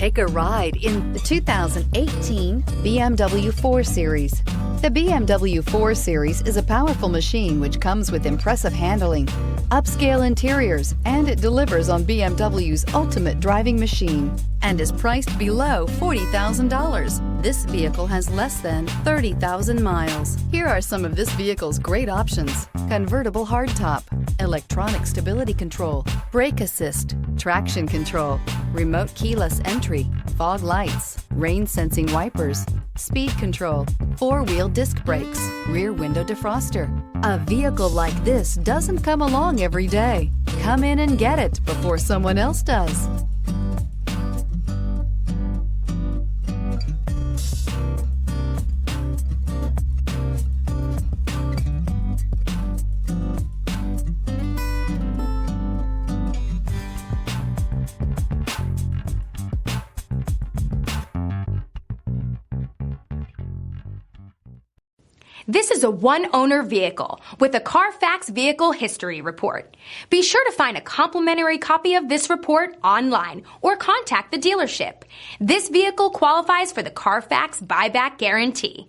Take a ride in the 2018 BMW 4 Series. The BMW 4 Series is a powerful machine which comes with impressive handling, upscale interiors, and it delivers on BMW's ultimate driving machine and is priced below $40,000. This vehicle has less than 30,000 miles. Here are some of this vehicle's great options: convertible hardtop, electronic stability control, brake assist, traction control, remote keyless entry, fog lights, rain sensing wipers, speed control, four-wheel disc brakes, rear window defroster. A vehicle like this doesn't come along every day. Come in and get it before someone else does. This is a one-owner vehicle with a Carfax Vehicle History Report. Be sure to find a complimentary copy of this report online or contact the dealership. This vehicle qualifies for the Carfax Buyback Guarantee.